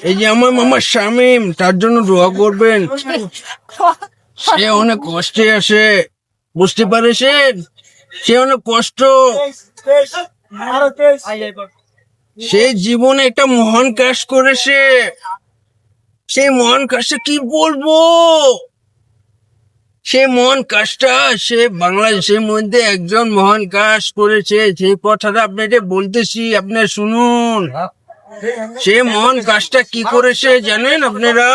এই যে আমার মামার শামীম, তার জন্য দোয়া করবেন। সে অনেক কষ্টে আছে, বুঝতে পারেছেন? সে অনেক কষ্ট। সে জীবনে একটা মহান কাজ করেছে। সেই মহান কাজটা কি বলবো? সে মহান কাজটা সে বাংলাদেশের মধ্যে একজন মহান কাজ করেছে, সেই কথাটা আপনাকে বলতেছি, আপনি শুনুন। সে মহান কাজটা কি করেছে জানেন আপনারা?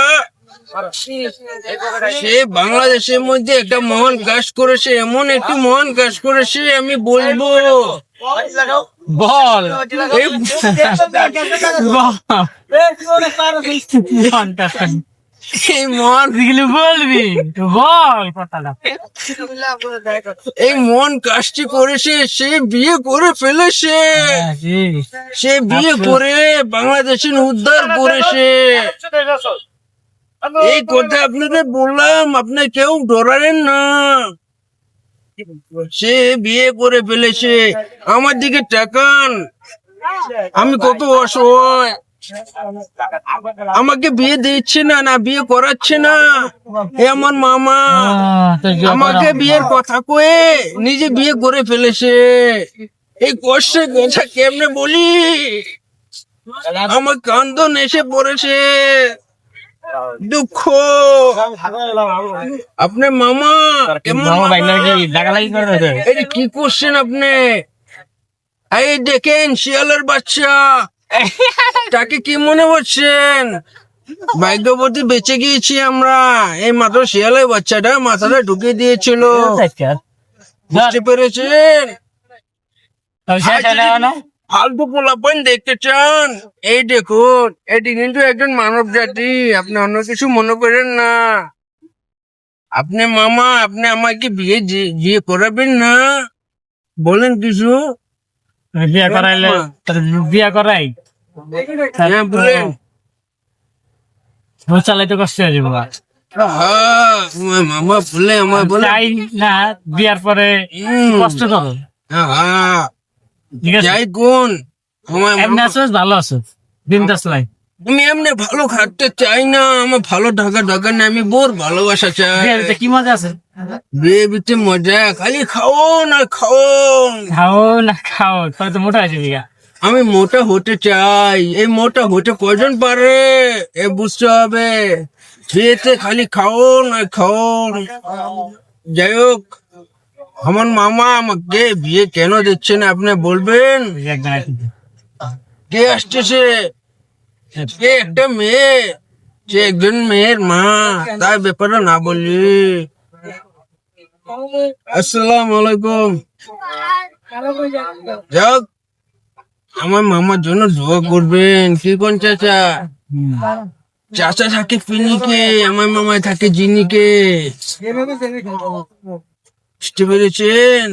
সে বাংলাদেশের মধ্যে একটা মহান কাজ করেছে, এমন একটি মহান কাজ করেছে আমি বলবো। বল এই মহান বলবি বল কথাটা। এই মহান কাজটি করেছে, সে বিয়ে করে ফেলেছে। সে বিয়ে করে বাংলাদেশের উদ্ধার করেছে। এই কথা আপনাদের বললাম, আপনি কেউ ডরালেন না। সে বিয়ে করে ফেলেছে। আমার দিকে তাকান, আমি কত অসহায়। আমাকে বিয়ে দিচ্ছে না, না বিয়ে করাচ্ছে না। এ আমার মামা আমাকে বিয়ের কথা কয়ে নিজে বিয়ে করে ফেলেছে। এই কষ্টের কথা কেমনে বলি? আমার কান্দন এসে পড়েছে, দুঃখ। আপনার মামা কেমন? এটা কি করছেন আপনি? এই দেখেন শিয়ালের বাচ্চা, তাকে কি মনে করছেন? ভাগ্যবতী বেঁচে গিয়েছি আমরা। এই মাত্র শিয়ালের বাচ্চাটা মাথাটা ঢুকে দিয়েছিল, বুঝতে পেরেছেন? ফালতু পোলাপান দেখতে চান? এই দেখুন, এটি কিন্তু একজন মানব জাতি, আপনি অন্য কিছু মনে করেন না। আপনি মামা, আপনি আমাকে বিয়ে করাবেন না? বলেন কিছু। বিয়া করাইলে বিয়া করাই হ্যাঁ বলেন। চালাইতে কষ্ট হয়ে যাবো। মামা বলে আমার বলে চাই না, বিয়ার পরে কষ্ট করো। ঠিক আছে, যাই কোন এমনি আছো ভালো আছো, বিন্দাস লাই। আমি এমনি ভালো খাটতে চাই না, আমার ভালো ঢাকা ঢাকা না, আমি বোর ভালোবাসা চাই। কি মজা আছে বিয়ে বিতে মজা, খালি খাও না খাও। খাও না খাও, তাহলে তো মোটা আছে বিঘা। আমি মোটা হতে চাই। এই মোটা হতে কজন পারে এ বুঝতে হবে। বিয়েতে খালি খাও না খাও। যাই হোক, আমার মামা আমাকে বিয়ে কেন দিচ্ছে না আপনি বলবেন? কে আসতেছে? সে একটা মেয়ে, সে একজন মেয়ের মা, তার ব্যাপারে না বললি। আসসালামু আলাইকুম। যাক, আমার মামার জন্য দোয়া করবেন। কি কোন চাচা? চাচা থাকে পিনিকে, আমার মামায় থাকে জিনিকে, বুঝতে পেরেছেন?